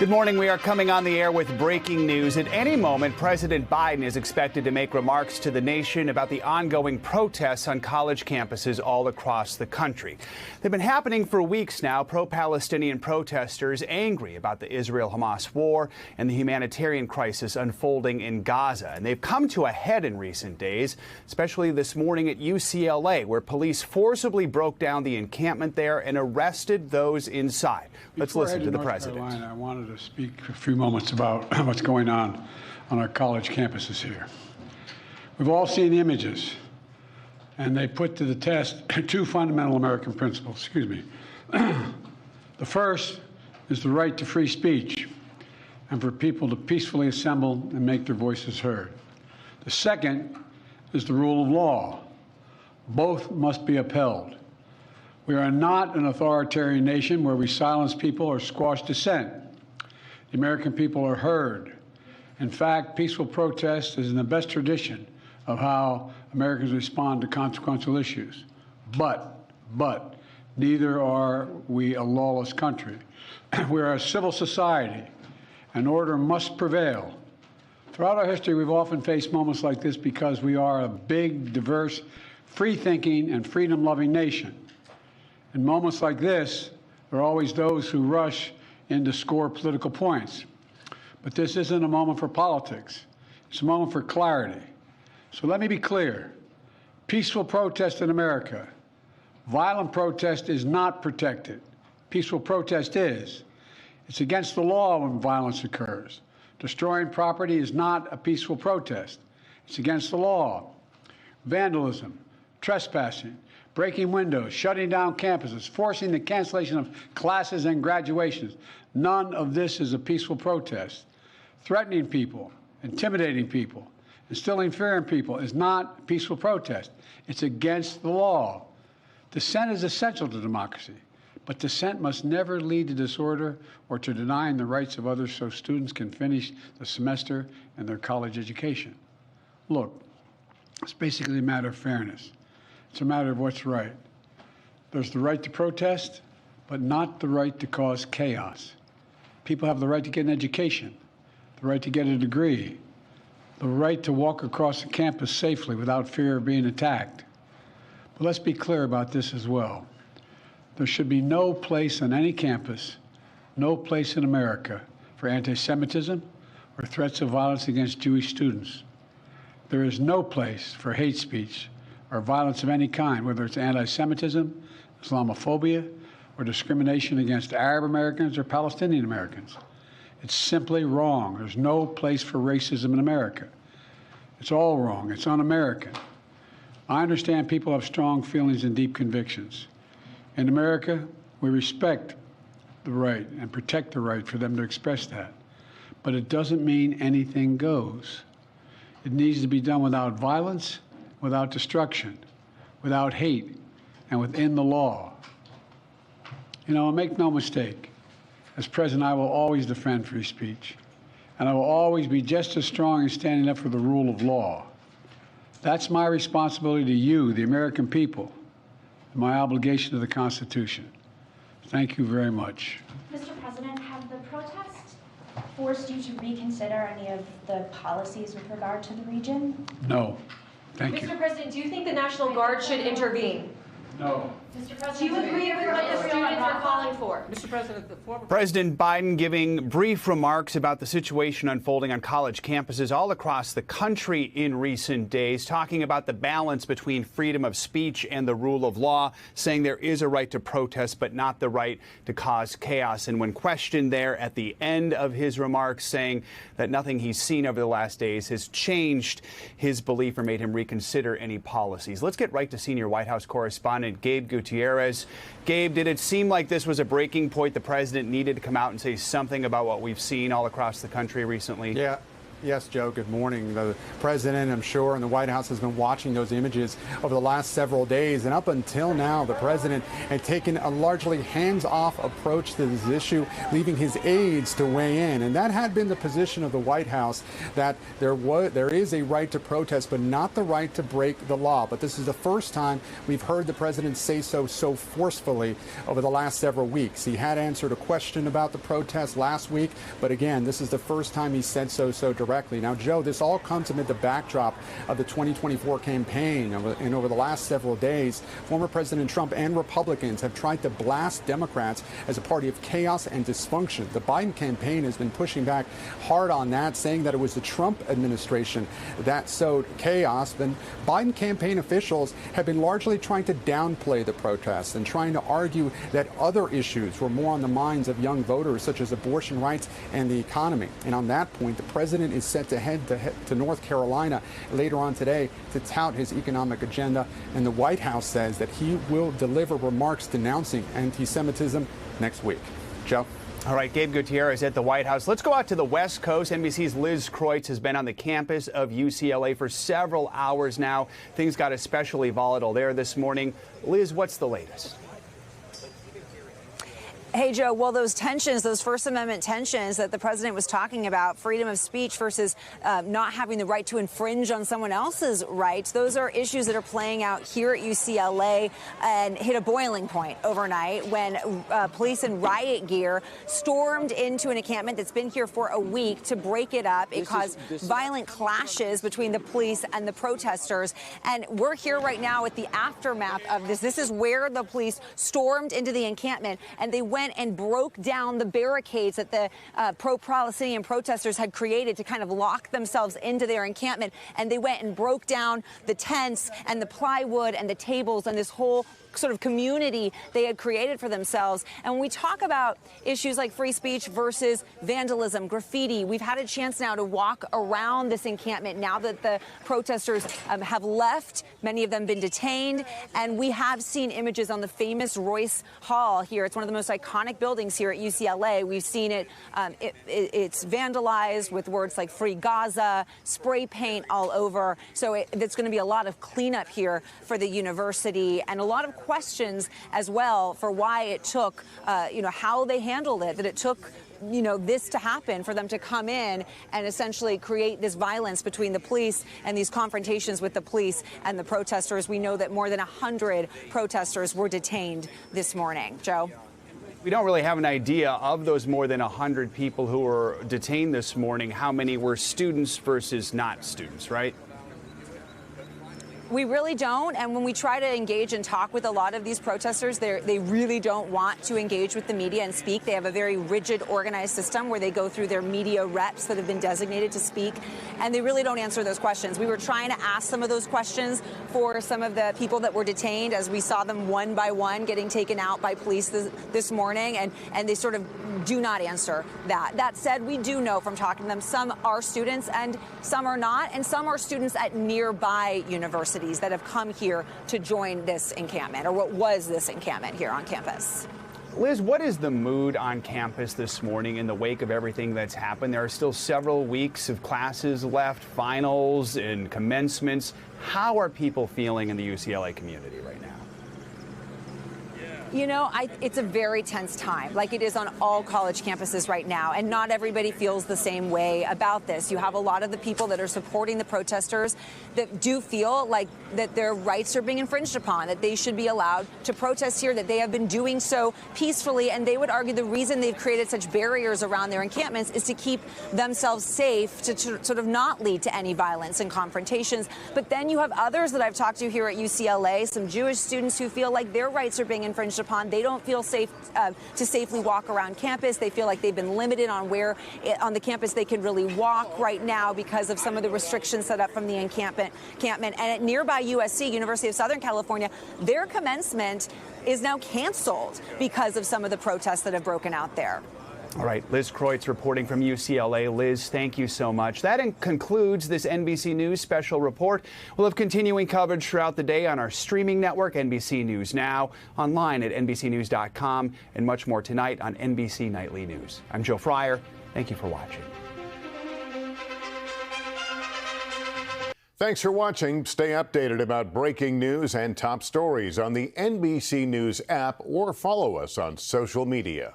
Good morning. We are coming on the air with breaking news. At any moment, President Biden is expected to make remarks to the nation about the ongoing protests on college campuses all across the country. They've been happening for weeks now. Pro-Palestinian protesters angry about the Israel-Hamas war and the humanitarian crisis unfolding in Gaza. And they've come to a head in recent days, especially this morning at UCLA, where police forcibly broke down the encampment there and arrested those inside. Let's listen to the president. I wanted to speak for a few moments about what's going on our college campuses here. We've all seen the images, and they put to the test two fundamental American principles. The first is the right to free speech and for people to peacefully assemble and make their voices heard. The second is the rule of law. Both must be upheld. We are not an authoritarian nation where we silence people or squash dissent. The American people are heard. In fact, peaceful protest is in the best tradition of how Americans respond to consequential issues. But neither are we a lawless country. We are a civil society, and order must prevail. Throughout our history, we've often faced moments like this because we are a big, diverse, free-thinking, and freedom-loving nation. In moments like this, there are always those who rush in to score political points. But this isn't a moment for politics. It's a moment for clarity. So let me be clear. Peaceful protest in America. Violent protest is not protected. Peaceful protest is. It's against the law when violence occurs. Destroying property is not a peaceful protest. It's against the law. Vandalism, trespassing, breaking windows, shutting down campuses, forcing the cancellation of classes and graduations. None of this is a peaceful protest. Threatening people, intimidating people, instilling fear in people is not peaceful protest. It's against the law. Dissent is essential to democracy, but dissent must never lead to disorder or to denying the rights of others so students can finish the semester and their college education. Look, it's basically a matter of fairness. It's a matter of what's right. There's the right to protest, but not the right to cause chaos. People have the right to get an education, the right to get a degree, the right to walk across the campus safely without fear of being attacked. But let's be clear about this as well. There should be no place on any campus, no place in America for anti-Semitism or threats of violence against Jewish students. There is no place for hate speech or violence of any kind, whether it's anti-Semitism, Islamophobia, or discrimination against Arab Americans or Palestinian Americans. It's simply wrong. There's no place for racism in America. It's all wrong. It's un-American. I understand people have strong feelings and deep convictions. In America, we respect the right and protect the right for them to express that. But it doesn't mean anything goes. It needs to be done without violence, without destruction, without hate, and within the law. You know, make no mistake, as president, I will always defend free speech, and I will always be just as strong in standing up for the rule of law. That's my responsibility to you, the American people, and my obligation to the Constitution. Thank you very much. Mr. President, have the protests forced you to reconsider any of the policies with regard to the region? No. Thank you. Mr. President, do you think the National Guard should intervene? No. Mr. President, Do you agree with what the students are calling for? Mr. President, the former President Biden giving brief remarks about the situation unfolding on college campuses all across the country in recent days, talking about the balance between freedom of speech and the rule of law, saying there is a right to protest, but not the right to cause chaos. And when questioned there at the end of his remarks, saying that nothing he's seen over the last days has changed his belief or made him reconsider any policies. Let's get right to senior White House correspondent Gabe Gutierrez. Gabe, did it seem like this was a breaking point? The president needed to come out and say something about what we've seen all across the country recently? Yes, Joe, good morning. The president, I'm sure, and the White House has been watching those images over the last several days. And up until now, the president had taken a largely hands-off approach to this issue, leaving his aides to weigh in. And that had been the position of the White House, that there is a right to protest, but not the right to break the law. But this is the first time we've heard the president say so forcefully over the last several weeks. He had answered a question about the protest last week, but again, this is the first time he said so directly. Now, Joe, this all comes amid the backdrop of the 2024 campaign. And over the last several days, former President Trump and Republicans have tried to blast Democrats as a party of chaos and dysfunction. The Biden campaign has been pushing back hard on that, saying that it was the Trump administration that sowed chaos. Then Biden campaign officials have been largely trying to downplay the protests and trying to argue that other issues were more on the minds of young voters, such as abortion rights and the economy. And on that point, the president is set to head to North Carolina later on today to tout his economic agenda. And the White House says that he will deliver remarks denouncing anti-Semitism next week. Joe? All right, Gabe Gutierrez at the White House. Let's go out to the West Coast. NBC's Liz Kreutz has been on the campus of UCLA for several hours now. Things got especially volatile there this morning. Liz, what's the latest? Hey, Joe, well, those tensions, those First Amendment tensions that the president was talking about, freedom of speech versus not having the right to infringe on someone else's rights, those are issues that are playing out here at UCLA and hit a boiling point overnight when police in riot gear stormed into an encampment that's been here for a week to break it up. It caused violent clashes between the police and the protesters. And we're here right now at the aftermath of this. This is where the police stormed into the encampment, and they went and broke down the barricades that the pro-Palestinian protesters had created to kind of lock themselves into their encampment. And they went and broke down the tents and the plywood and the tables and this whole sort of community they had created for themselves. And when we talk about issues like free speech versus vandalism, graffiti, we've had a chance now to walk around this encampment now that the protesters have left, many of them been detained, and we have seen images on the famous Royce Hall here. It's one of the most iconic buildings here at UCLA. We've seen it, it's vandalized with words like Free Gaza, spray paint all over. So there's going to be a lot of cleanup here for the university and a lot of questions as well for why it took, how they handled it, that it took this to happen for them to come in and essentially create this violence between the police and these confrontations with the police and the protesters. We know that more than 100 protesters were detained this morning. Joe? We don't really have an idea of those more than 100 people who were detained this morning, how many were students versus not students, right? We really don't. And when we try to engage and talk with a lot of these protesters, they really don't want to engage with the media and speak. They have a very rigid, organized system where they go through their media reps that have been designated to speak, and they really don't answer those questions. We were trying to ask some of those questions for some of the people that were detained as we saw them one by one getting taken out by police this morning, and they sort of do not answer that. That said, we do know from talking to them, some are students and some are not, and some are students at nearby universities that have come here to join this encampment, or what was this encampment here on campus. Liz, what is the mood on campus this morning in the wake of everything that's happened? There are still several weeks of classes left, finals and commencements. How are people feeling in the UCLA community right now? It's a very tense time, like it is on all college campuses right now, and not everybody feels the same way about this. You have a lot of the people that are supporting the protesters that do feel like that their rights are being infringed upon, that they should be allowed to protest here, that they have been doing so peacefully, and they would argue the reason they've created such barriers around their encampments is to keep themselves safe, to sort of not lead to any violence and confrontations. But then you have others that I've talked to here at UCLA, some Jewish students who feel like their rights are being infringed upon. They don't feel safe to safely walk around campus. They feel like they've been limited on where on the campus they can really walk right now because of some of the restrictions set up from the encampment. And at nearby USC, University of Southern California, their commencement is now canceled because of some of the protests that have broken out there. All right, Liz Kreutz reporting from UCLA. Liz, thank you so much. That concludes this NBC News special report. We'll have continuing coverage throughout the day on our streaming network, NBC News Now, online at NBCnews.com, and much more tonight on NBC Nightly News. I'm Joe Fryer. Thank you for watching. Thanks for watching. Stay updated about breaking news and top stories on the NBC News app or follow us on social media.